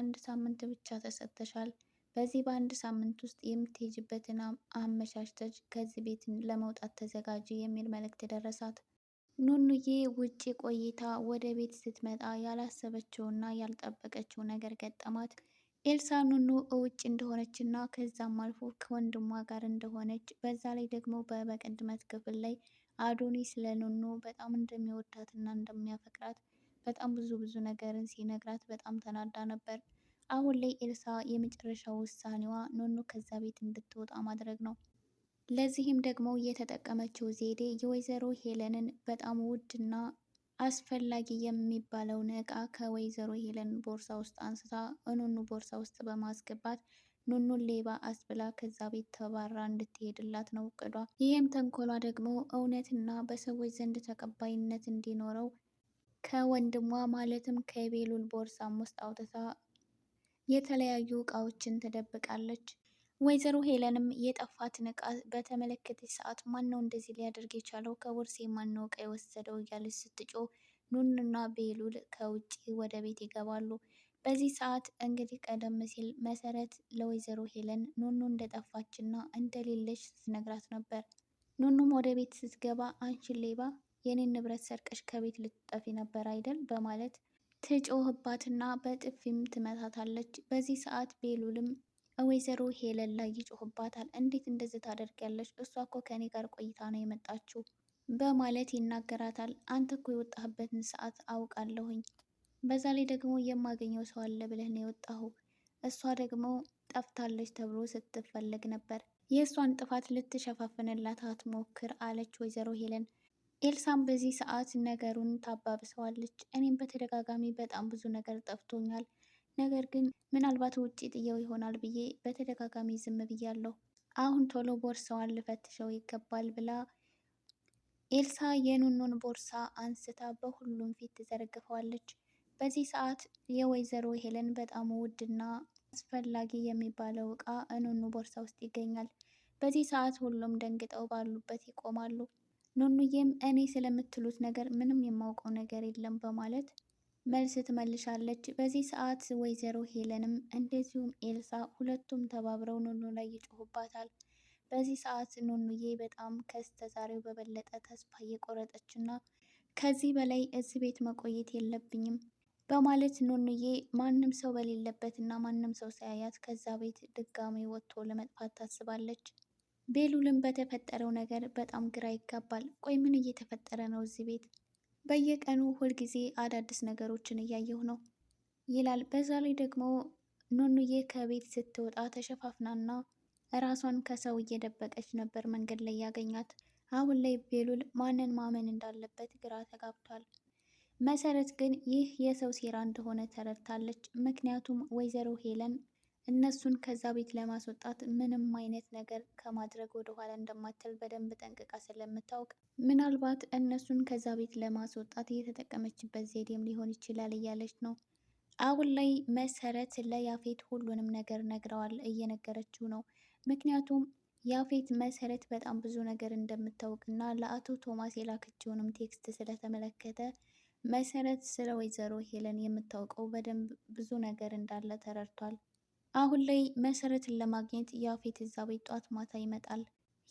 አንድ ሳምንት ብቻ ተሰጥተሻል። በዚህ በአንድ ሳምንት ውስጥ የምትሄጅበትን አመቻችተሽ ከዚህ ቤት ለመውጣት ተዘጋጂ የሚል መልእክት ደረሳት። ኑኑዬ ውጪ ቆይታ ወደ ቤት ስትመጣ ያላሰበችውና ያልጠበቀችው ነገር ገጠማት። ኤልሳ ኑኑ ውጭ እንደሆነችና ከዛም አልፎ ከወንድሟ ጋር እንደሆነች በዛ ላይ ደግሞ በበቀድመት ክፍል ላይ አዶኒስ ለኑኑ በጣም እንደሚወዳትና እንደሚያፈቅራት በጣም ብዙ ነገርን ሲነግራት በጣም ተናዳ ነበር። አሁን ላይ ኤልሳ የመጨረሻው ውሳኔዋ ኑኑ ከዛ ቤት እንድትወጣ ማድረግ ነው። ለዚህም ደግሞ የተጠቀመችው ዘዴ የወይዘሮ ሄለንን በጣም ውድና አስፈላጊ የሚባለውን እቃ ከወይዘሮ ሄለን ቦርሳ ውስጥ አንስታ ኑኑ ቦርሳ ውስጥ በማስገባት ኑኑን ሌባ አስብላ ከዛ ቤት ተባራ እንድትሄድላት ነው እቅዷ። ይህም ተንኮሏ ደግሞ እውነትና በሰዎች ዘንድ ተቀባይነት እንዲኖረው ከወንድሟ ማለትም ከቤሉል ቦርሳም ውስጥ አውጥታ የተለያዩ እቃዎችን ትደብቃለች። ወይዘሮ ሄለንም የጠፋትን እቃ በተመለከተች ሰዓት ማነው እንደዚህ ሊያደርግ የቻለው? ከቦርሴ ማነው እቃ የወሰደው? እያለች ስትጮህ ኑኑና ቤሉል ከውጭ ወደ ቤት ይገባሉ። በዚህ ሰዓት እንግዲህ ቀደም ሲል መሰረት ለወይዘሮ ሄለን ኑኑ እንደጠፋችና እንደሌለች ስትነግራት ነበር። ኑኑም ወደ ቤት ስትገባ አንቺ ሌባ የኔን ንብረት ሰርቀሽ ከቤት ልትጠፊ ነበር አይደል? በማለት ትጮህባትና በጥፊም ትመታታለች። በዚህ ሰዓት ቤሉልም ወይዘሮ ሄለን ላይ ይጮህባታል። እንዴት እንደዚህ ታደርጊያለሽ? እሷ እኮ ከኔ ጋር ቆይታ ነው የመጣችው በማለት ይናገራታል። አንተ እኮ የወጣህበትን ሰዓት አውቃለሁኝ። በዛ ላይ ደግሞ የማገኘው ሰው አለ ብለህ ነው የወጣሁ። እሷ ደግሞ ጠፍታለች ተብሎ ስትፈለግ ነበር። የእሷን ጥፋት ልትሸፋፍንላት አትሞክር አለች ወይዘሮ ሄለን። ኤልሳም በዚህ ሰዓት ነገሩን ታባብሰዋለች። እኔም በተደጋጋሚ በጣም ብዙ ነገር ጠፍቶኛል፣ ነገር ግን ምናልባት ውጭ ጥየው ይሆናል ብዬ በተደጋጋሚ ዝም ብያለሁ። አሁን ቶሎ ቦርሳዋን ልፈትሸው ይገባል ብላ ኤልሳ የኑኑን ቦርሳ አንስታ በሁሉም ፊት ትዘረግፈዋለች። በዚህ ሰዓት የወይዘሮ ሄለን በጣም ውድና አስፈላጊ የሚባለው እቃ ኑኑ ቦርሳ ውስጥ ይገኛል። በዚህ ሰዓት ሁሉም ደንግጠው ባሉበት ይቆማሉ። ኑኑዬም እኔ ስለምትሉት ነገር ምንም የማውቀው ነገር የለም በማለት መልስ ትመልሻለች። በዚህ ሰዓት ወይዘሮ ሄለንም እንደዚሁም ኤልሳ ሁለቱም ተባብረው ኑኑ ላይ ይጮሁባታል። በዚህ ሰዓት ኑኑዬ በጣም ከስተዛሬው በበለጠ ተስፋ እየቆረጠችና ከዚህ በላይ እዚህ ቤት መቆየት የለብኝም በማለት ኑኑዬ ማንም ሰው በሌለበትና ማንም ሰው ሳያያት ከዛ ቤት ድጋሚ ወጥቶ ለመጥፋት ታስባለች። ቤሉልም በተፈጠረው ነገር በጣም ግራ ይጋባል። ቆይ ምን እየተፈጠረ ነው እዚህ ቤት? በየቀኑ ሁልጊዜ አዳዲስ ነገሮችን እያየሁ ነው ይላል። በዛ ላይ ደግሞ ኑኑዬ ከቤት ስትወጣ ተሸፋፍናና ራሷን ከሰው እየደበቀች ነበር መንገድ ላይ ያገኛት። አሁን ላይ ቤሉል ማንን ማመን እንዳለበት ግራ ተጋብቷል። መሰረት ግን ይህ የሰው ሴራ እንደሆነ ተረድታለች። ምክንያቱም ወይዘሮ ሄለን እነሱን ከዛ ቤት ለማስወጣት ምንም አይነት ነገር ከማድረግ ወደኋላ እንደማትል በደንብ ጠንቅቃ ስለምታውቅ ምናልባት እነሱን ከዛ ቤት ለማስወጣት እየተጠቀመችበት ዘዴም ሊሆን ይችላል እያለች ነው። አሁን ላይ መሰረት ለያፌት ሁሉንም ነገር ነግረዋል፣ እየነገረችው ነው። ምክንያቱም ያፌት መሰረት በጣም ብዙ ነገር እንደምታውቅና ለአቶ ቶማስ የላከችውንም ቴክስት ስለተመለከተ መሰረት ስለ ወይዘሮ ሄለን የምታውቀው በደንብ ብዙ ነገር እንዳለ ተረድቷል። አሁን ላይ መሰረትን ለማግኘት ያፌት እዛ ቤት ጧት ማታ ይመጣል።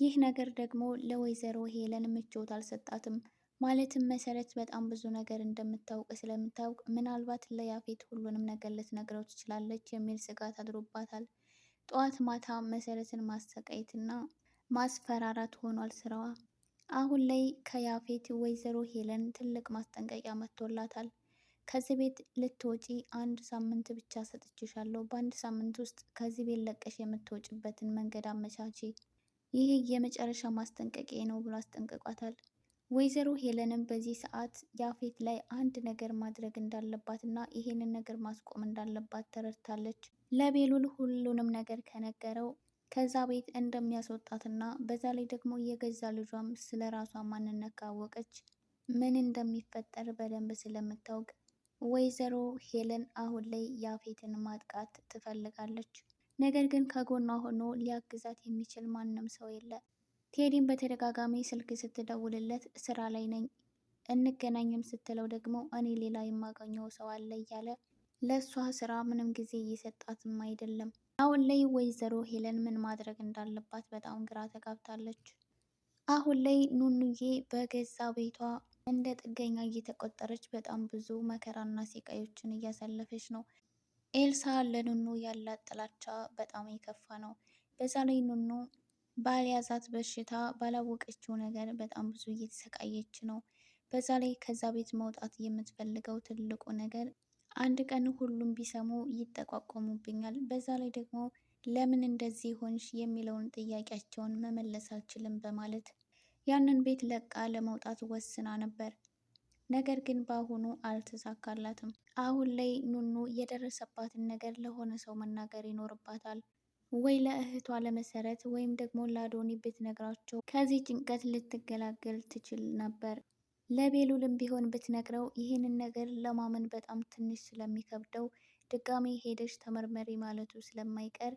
ይህ ነገር ደግሞ ለወይዘሮ ሄለን ምቾት አልሰጣትም። ማለትም መሰረት በጣም ብዙ ነገር እንደምታውቅ ስለምታውቅ ምናልባት ለያፌት ሁሉንም ነገር ልትነግረው ትችላለች የሚል ስጋት አድሮባታል። ጠዋት ማታ መሰረትን ማሰቃየትና ማስፈራራት ሆኗል ስራዋ። አሁን ላይ ከያፌት ወይዘሮ ሄለን ትልቅ ማስጠንቀቂያ መጥቶላታል። ከዚህ ቤት ልትወጪ አንድ ሳምንት ብቻ ሰጥቼሻለሁ። በአንድ ሳምንት ውስጥ ከዚህ ቤት ለቀሽ የምትወጭበትን መንገድ አመቻቺ። ይህ የመጨረሻ ማስጠንቀቂያ ነው ብሎ አስጠንቅቋታል። ወይዘሮ ሄለንም በዚህ ሰዓት ያፌት ላይ አንድ ነገር ማድረግ እንዳለባት እና ይሄንን ነገር ማስቆም እንዳለባት ተረድታለች። ለቤሉል ሁሉንም ነገር ከነገረው ከዛ ቤት እንደሚያስወጣትና በዛ ላይ ደግሞ የገዛ ልጇም ስለ ራሷ ማንነት ካወቀች ምን እንደሚፈጠር በደንብ ስለምታውቅ ወይዘሮ ሄለን አሁን ላይ ያፌትን ማጥቃት ትፈልጋለች። ነገር ግን ከጎኗ ሆኖ ሊያግዛት የሚችል ማንም ሰው የለ። ቴዲም በተደጋጋሚ ስልክ ስትደውልለት ስራ ላይ ነኝ እንገናኝም ስትለው ደግሞ እኔ ሌላ የማገኘው ሰው አለ እያለ ለእሷ ስራ ምንም ጊዜ እየሰጣትም አይደለም። አሁን ላይ ወይዘሮ ሄለን ምን ማድረግ እንዳለባት በጣም ግራ ተጋብታለች። አሁን ላይ ኑኑዬ በገዛ ቤቷ እንደ ጥገኛ እየተቆጠረች በጣም ብዙ መከራና ስቃዮችን እያሳለፈች ነው። ኤልሳ ለኑኑ ያላት ጥላቻ በጣም የከፋ ነው። በዛ ላይ ኑኑ ባልያዛት በሽታ ባላወቀችው ነገር በጣም ብዙ እየተሰቃየች ነው። በዛ ላይ ከዛ ቤት መውጣት የምትፈልገው ትልቁ ነገር አንድ ቀን ሁሉም ቢሰሙ ይጠቋቆሙብኛል፣ በዛ ላይ ደግሞ ለምን እንደዚህ ሆንሽ የሚለውን ጥያቄያቸውን መመለስ አልችልም በማለት ያንን ቤት ለቃ ለመውጣት ወስና ነበር። ነገር ግን በአሁኑ አልተሳካላትም። አሁን ላይ ኑኑ የደረሰባትን ነገር ለሆነ ሰው መናገር ይኖርባታል። ወይ ለእህቷ ለመሰረት ወይም ደግሞ ለአዶኒ ብትነግራቸው ከዚህ ጭንቀት ልትገላገል ትችል ነበር። ለቤሉልም ቢሆን ብትነግረው ይህንን ነገር ለማመን በጣም ትንሽ ስለሚከብደው ድጋሚ ሄደሽ ተመርመሪ ማለቱ ስለማይቀር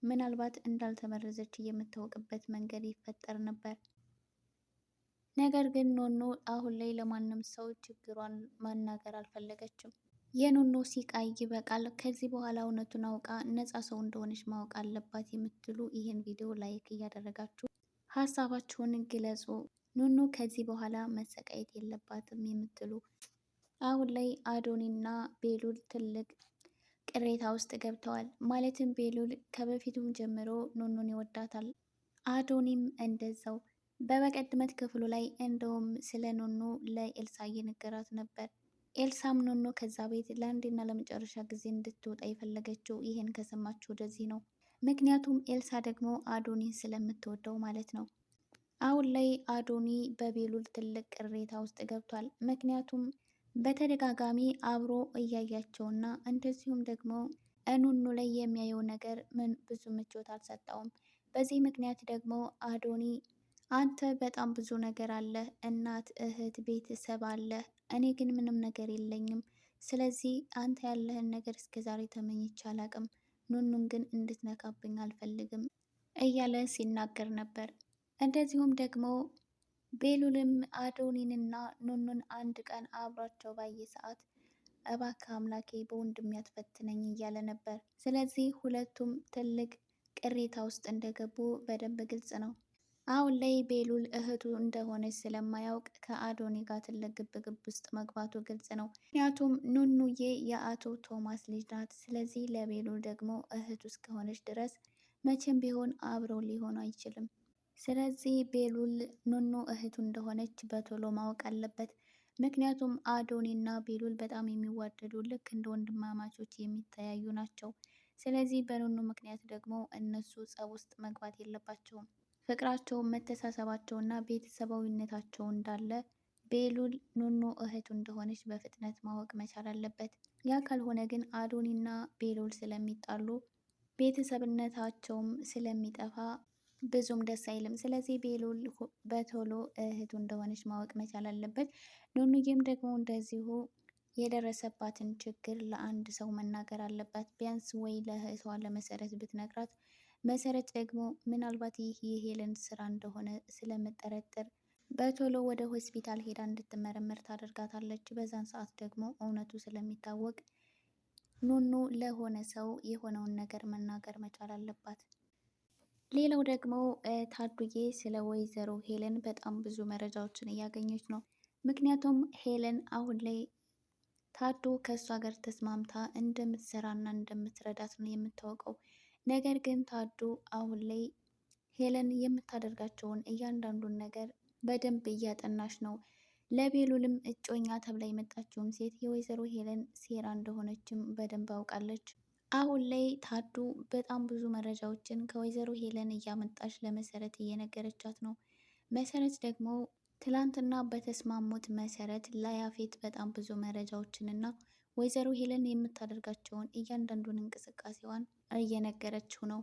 ምናልባት እንዳልተመረዘች የምታወቅበት መንገድ ይፈጠር ነበር። ነገር ግን ኑኑ አሁን ላይ ለማንም ሰው ችግሯን ማናገር አልፈለገችም። የኑኑ ሲቃይ ይበቃል። ከዚህ በኋላ እውነቱን አውቃ ነፃ ሰው እንደሆነች ማወቅ አለባት የምትሉ ይህን ቪዲዮ ላይክ እያደረጋችሁ ሀሳባችሁን ግለጹ። ኑኑ ከዚህ በኋላ መሰቃየት የለባትም የምትሉ አሁን ላይ አዶኒና ቤሉል ትልቅ ቅሬታ ውስጥ ገብተዋል። ማለትም ቤሉል ከበፊቱም ጀምሮ ኑኑን ይወዳታል፣ አዶኒም እንደዛው። በበቀድመት ክፍሉ ላይ እንደውም ስለ ኑኑ ለኤልሳ እየነገራት ነበር። ኤልሳም ኑኑ ከዛ ቤት ለአንዴና ለመጨረሻ ጊዜ እንድትወጣ የፈለገችው ይሄን ከሰማች ወደዚህ ነው። ምክንያቱም ኤልሳ ደግሞ አዶኒን ስለምትወደው ማለት ነው። አሁን ላይ አዶኒ በቤሉል ትልቅ ቅሬታ ውስጥ ገብቷል። ምክንያቱም በተደጋጋሚ አብሮ እያያቸውና እንደዚሁም ደግሞ ኑኑ ላይ የሚያየው ነገር ብዙ ምቾት አልሰጠውም። በዚህ ምክንያት ደግሞ አዶኒ አንተ በጣም ብዙ ነገር አለ፣ እናት፣ እህት፣ ቤተሰብ አለ፣ እኔ ግን ምንም ነገር የለኝም። ስለዚህ አንተ ያለህን ነገር እስከ ዛሬ ተመኝቼ አላቅም፣ ኑኑን ግን እንድትነካብኝ አልፈልግም እያለ ሲናገር ነበር። እንደዚሁም ደግሞ ቤሉልም አዶኒንና ኑኑን አንድ ቀን አብሯቸው ባየ ሰዓት እባክህ አምላኬ በወንድም ያትፈትነኝ እያለ ነበር። ስለዚህ ሁለቱም ትልቅ ቅሬታ ውስጥ እንደገቡ በደንብ ግልጽ ነው። አሁን ላይ ቤሉል እህቱ እንደሆነች ስለማያውቅ ከአዶኒ ጋር ትልቅ ግብግብ ውስጥ መግባቱ ግልጽ ነው። ምክንያቱም ኑኑዬ የአቶ ቶማስ ልጅ ናት። ስለዚህ ለቤሉል ደግሞ እህቱ እስከሆነች ድረስ መቼም ቢሆን አብረው ሊሆኑ አይችልም። ስለዚህ ቤሉል ኑኑ እህቱ እንደሆነች በቶሎ ማወቅ አለበት። ምክንያቱም አዶኒ እና ቤሉል በጣም የሚዋደዱ ልክ እንደ ወንድማማቾች የሚተያዩ ናቸው። ስለዚህ በኑኑ ምክንያት ደግሞ እነሱ ጸብ ውስጥ መግባት የለባቸውም። ፍቅራቸው፣ መተሳሰባቸው እና ቤተሰባዊነታቸው እንዳለ ቤሉል ኑኑ እህቱ እንደሆነች በፍጥነት ማወቅ መቻል አለበት። ያ ካልሆነ ግን አዶኒና ቤሉል ስለሚጣሉ ቤተሰብነታቸውም ስለሚጠፋ ብዙም ደስ አይልም። ስለዚህ ቤሉል በቶሎ እህቱ እንደሆነች ማወቅ መቻል አለበት። ኑኑዬም ደግሞ እንደዚሁ የደረሰባትን ችግር ለአንድ ሰው መናገር አለባት። ቢያንስ ወይ ለእህቷ ለመሰረት ብትነግራት መሰረት ደግሞ ምናልባት ይህ የሄለን ስራ እንደሆነ ስለምጠረጥር በቶሎ ወደ ሆስፒታል ሄዳ እንድትመረመር ታደርጋታለች። በዛን ሰዓት ደግሞ እውነቱ ስለሚታወቅ ኑኑ ለሆነ ሰው የሆነውን ነገር መናገር መቻል አለባት። ሌላው ደግሞ ታዱዬ ስለ ወይዘሮ ሄለን በጣም ብዙ መረጃዎችን እያገኘች ነው። ምክንያቱም ሄለን አሁን ላይ ታዱ ከእሷ ጋር ተስማምታ እንደምትሰራና እንደምትረዳት ነው የምታወቀው። ነገር ግን ታዱ አሁን ላይ ሄለን የምታደርጋቸውን እያንዳንዱን ነገር በደንብ እያጠናች ነው። ለቤሉልም እጮኛ ተብላ የመጣችውን ሴት የወይዘሮ ሄለን ሴራ እንደሆነችም በደንብ አውቃለች። አሁን ላይ ታዱ በጣም ብዙ መረጃዎችን ከወይዘሮ ሄለን እያመጣች ለመሰረት እየነገረቻት ነው። መሰረት ደግሞ ትላንትና በተስማሙት መሰረት ለያፌት በጣም ብዙ መረጃዎችን እና ወይዘሮ ሄለን የምታደርጋቸውን እያንዳንዱን እንቅስቃሴዋን እየነገረችው ነው።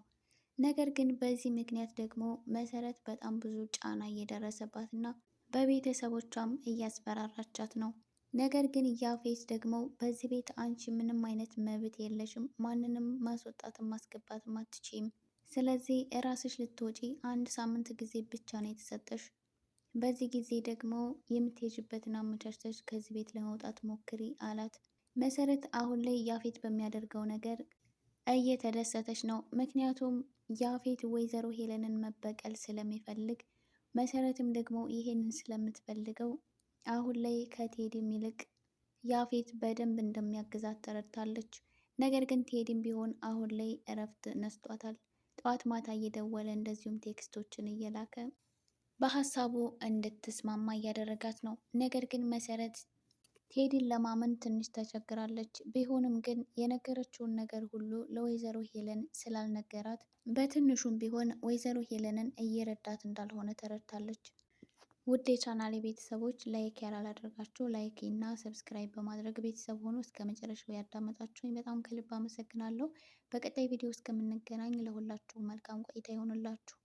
ነገር ግን በዚህ ምክንያት ደግሞ መሰረት በጣም ብዙ ጫና እየደረሰባት እና በቤተሰቦቿም እያስፈራራቻት ነው። ነገር ግን ያፌት ደግሞ በዚህ ቤት አንቺ ምንም አይነት መብት የለሽም፣ ማንንም ማስወጣትም ማስገባትም አትችይም። ስለዚህ እራስሽ ልትወጪ አንድ ሳምንት ጊዜ ብቻ ነው የተሰጠሽ። በዚህ ጊዜ ደግሞ የምትሄጅበትን አመቻችተሽ ከዚህ ቤት ለመውጣት ሞክሪ አላት። መሰረት አሁን ላይ ያፌት በሚያደርገው ነገር እየተደሰተች ነው። ምክንያቱም ያፌት ወይዘሮ ሄለንን መበቀል ስለሚፈልግ፣ መሰረትም ደግሞ ይሄንን ስለምትፈልገው አሁን ላይ ከቴዲም ይልቅ ያፌት በደንብ እንደሚያግዛት ተረድታለች። ነገር ግን ቴዲም ቢሆን አሁን ላይ እረፍት ነስቷታል። ጠዋት ማታ እየደወለ እንደዚሁም ቴክስቶችን እየላከ በሀሳቡ እንድትስማማ እያደረጋት ነው። ነገር ግን መሰረት ቴዲን ለማመን ትንሽ ተቸግራለች። ቢሆንም ግን የነገረችውን ነገር ሁሉ ለወይዘሮ ሄለን ስላልነገራት በትንሹም ቢሆን ወይዘሮ ሄለንን እየረዳት እንዳልሆነ ተረድታለች። ውድ የቻናሌ ቤተሰቦች ላይክ ያላደረጋችሁ ላይክ እና ሰብስክራይብ በማድረግ ቤተሰብ ሆኖ እስከ መጨረሻው ያዳመጣችሁኝ በጣም ከልብ አመሰግናለሁ። በቀጣይ ቪዲዮ እስከምንገናኝ ለሁላችሁ መልካም ቆይታ ይሆንላችሁ።